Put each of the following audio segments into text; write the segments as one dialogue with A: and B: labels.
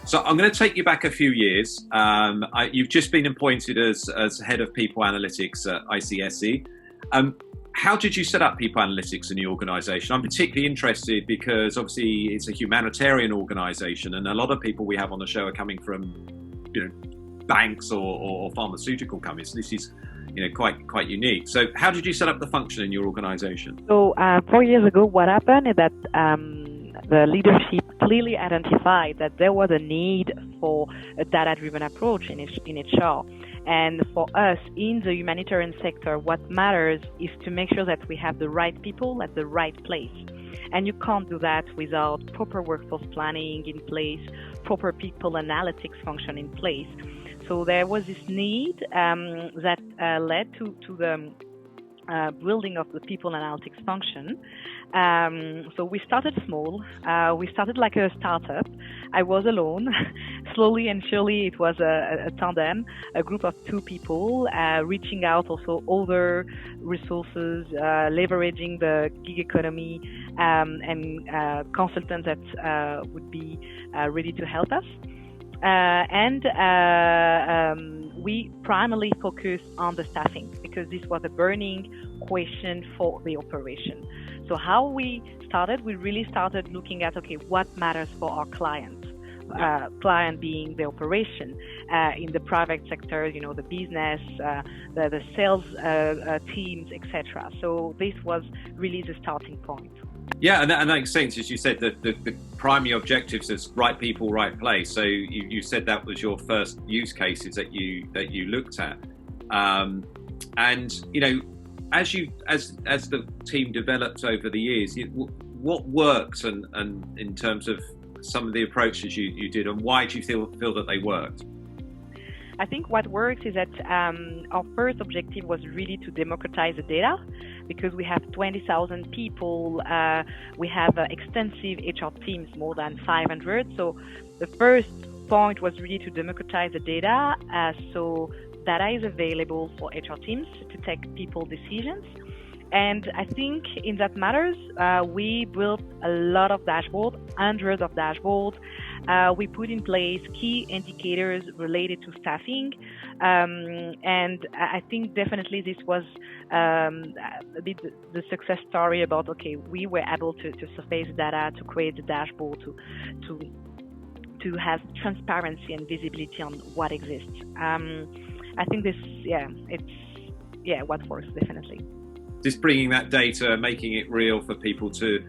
A: So I'm going to take you back a few years. You've just been appointed as head of people analytics at ICSE. How did you set up people analytics in the organisation? I'm particularly interested because obviously it's a humanitarian organisation, and a lot of people we have on the show are coming from, banks or pharmaceutical companies. This is, quite unique. So how did you set up the function in your organisation?
B: So 4 years ago, what happened is that the leadership clearly identified that there was a need for a data-driven approach in HR. And for us in the humanitarian sector, what matters is to make sure that we have the right people at the right place. And you can't do that without proper workforce planning in place, proper people analytics function in place. So there was this need that led to the building of the people analytics function. So we started small. We started like a startup. I was alone. Slowly and surely it was a tandem, a group of 2 people, reaching out also other resources, leveraging the gig economy and consultants that would be ready to help us. We primarily focused on the staffing because this was a burning question for the operation. So how we really started looking at, what matters for our clients? Client being the operation in the private sector, the business, the sales teams, etc. So this was really the starting point.
A: Yeah, and that makes sense. As you said, the primary objectives is right people, right place. So you said that was your first use cases that you looked at, and as the team developed over the years, what worked and in terms of some of the approaches you did, and why do you feel that they worked?
B: I think what works is that our first objective was really to democratize the data, because we have 20,000 people. We have extensive HR teams, more than 500. So the first point was really to democratize the data, so data is available for HR teams to take people decisions. And I think in that matters, we built a lot of dashboards, hundreds of dashboards. We put in place key indicators related to staffing. And I think definitely this was a bit the success story about, we were able to surface data, to create the dashboard, to have transparency and visibility on what exists. I think this, it's what works, definitely.
A: Just bringing that data, making it real for people to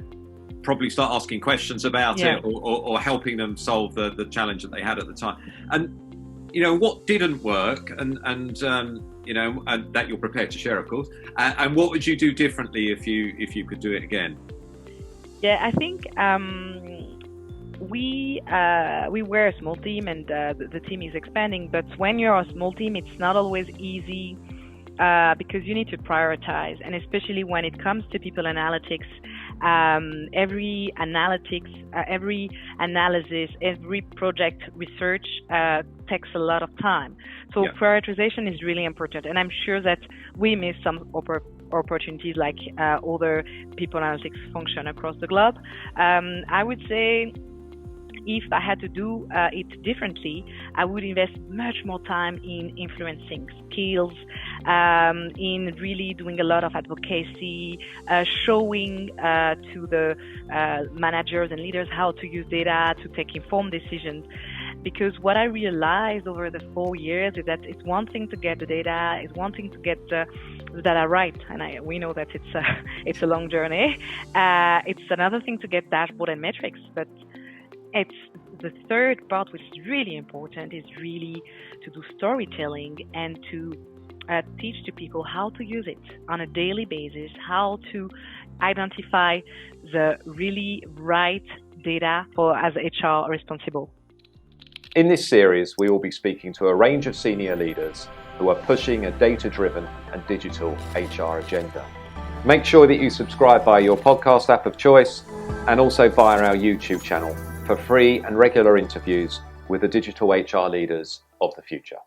A: probably start asking questions about it, or helping them solve the challenge that they had at the time. And what didn't work, and that you're prepared to share, of course. And what would you do differently if you could do it again?
B: Yeah, I think we were a small team, and the team is expanding. But when you're a small team, it's not always easy. Because you need to prioritize, and especially when it comes to people analytics, every analysis, every project research takes a lot of time. So prioritization is really important, and I'm sure that we missed some opportunities like other people analytics function across the globe. I would say, if I had to do it differently, I would invest much more time in influencing skills, in really doing a lot of advocacy, showing to the managers and leaders how to use data to take informed decisions. Because what I realized over the 4 years is that it's one thing to get the data, it's one thing to get the data right, and we know that it's a long journey. It's another thing to get dashboard and metrics, but it's the third part, which is really important, is really to do storytelling and to teach to people how to use it on a daily basis, how to identify the really right data as HR responsible.
C: In this series, we will be speaking to a range of senior leaders who are pushing a data-driven and digital HR agenda. Make sure that you subscribe via your podcast app of choice, and also via our YouTube channel, for free and regular interviews with the digital HR leaders of the future.